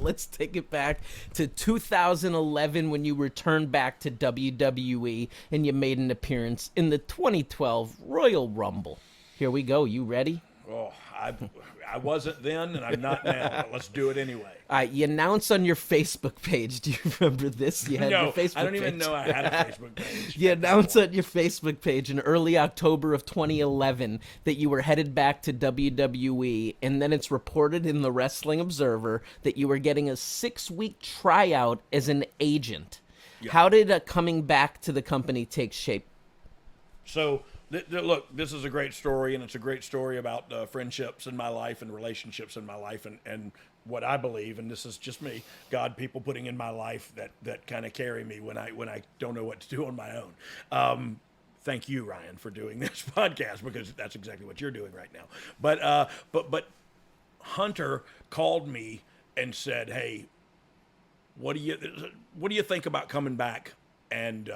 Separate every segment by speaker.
Speaker 1: Let's take it back to 2011 when you returned back to WWE and you made an appearance in the 2012 Royal Rumble. Here we go. You ready?
Speaker 2: Oh, I wasn't then, and I'm not now. But let's do it anyway.
Speaker 1: You announced on your Facebook page. Do you remember this? You had
Speaker 2: No,
Speaker 1: your Facebook
Speaker 2: I don't even
Speaker 1: page.
Speaker 2: know I had a Facebook page.
Speaker 1: You announced on your Facebook page in early October of 2011 that you were headed back to WWE, and then it's reported in the Wrestling Observer that you were getting a 6-week tryout as an agent.
Speaker 2: Yeah.
Speaker 1: How did coming back to the company take shape?
Speaker 2: So, look, this is a great story, and it's a great story about friendships in my life and relationships in my life, and what I believe, and this is just me, God, people putting in my life that kind of carry me when I don't know what to do on my own. Thank you, Ryan, for doing this podcast, because that's exactly what you're doing right now. But Hunter called me and said, "Hey, what do you think about coming back and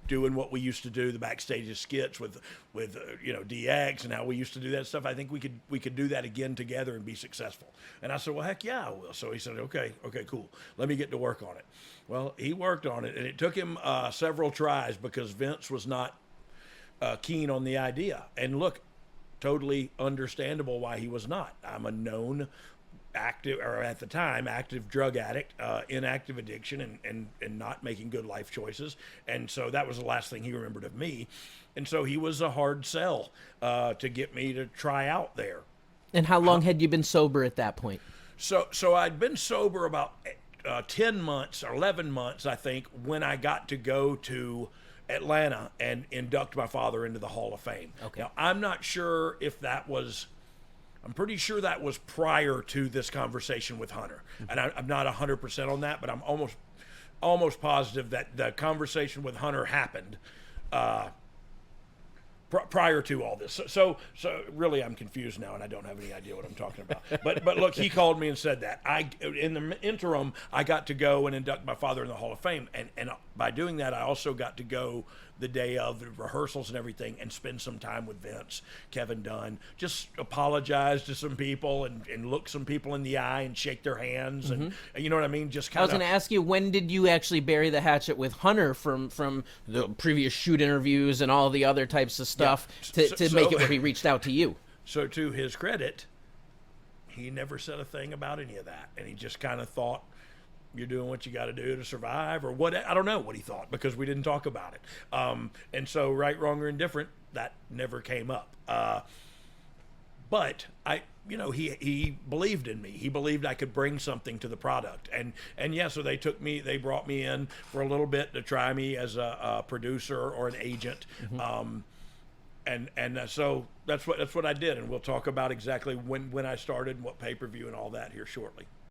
Speaker 2: doing what we used to do, the backstage skits with DX and how we used to do that stuff? I think we could do that again together and be successful." And I said, "Well, heck yeah, I will." So he said, okay, cool. Let me get to work on it. Well, he worked on it, and it took him several tries because Vince was not keen on the idea. And look, totally understandable why he was not. I'm a known active, or at the time active, drug addict, in active addiction, and not making good life choices, and so that was the last thing he remembered of me, and so he was a hard sell to get me to try out there.
Speaker 1: And how long had you been sober at that point?
Speaker 2: So I'd been sober about 10 months or 11 months, I think, when I got to go to Atlanta and induct my father into the Hall of Fame.
Speaker 1: Okay.
Speaker 2: Now, I'm not sure if that was, I'm pretty sure that was prior to this conversation with Hunter. And I'm not 100% on that, but I'm almost positive that the conversation with Hunter happened prior to all this. So really, I'm confused now, and I don't have any idea what I'm talking about. But look, he called me and said that. In the interim, I got to go and induct my father in the Hall of Fame, and by doing that, I also got to go the day of the rehearsals and everything and spend some time with Vince, Kevin Dunn, just apologize to some people and look some people in the eye and shake their hands, and you know what I mean? Just kind
Speaker 1: I
Speaker 2: of.
Speaker 1: was going to ask you, when did you actually bury the hatchet with Hunter from the previous shoot interviews and all the other types of stuff to make it where he reached out to you?
Speaker 2: So to his credit, he never said a thing about any of that, and he just kind of thought, you're doing what you got to do to survive, or what. I don't know what he thought, because we didn't talk about it. And so, right, wrong, or indifferent, that never came up. But he believed in me. He believed I could bring something to the product. And yeah, so they brought me in for a little bit to try me as a producer or an agent. So that's what I did. And we'll talk about exactly when I started and what pay-per-view and all that here shortly.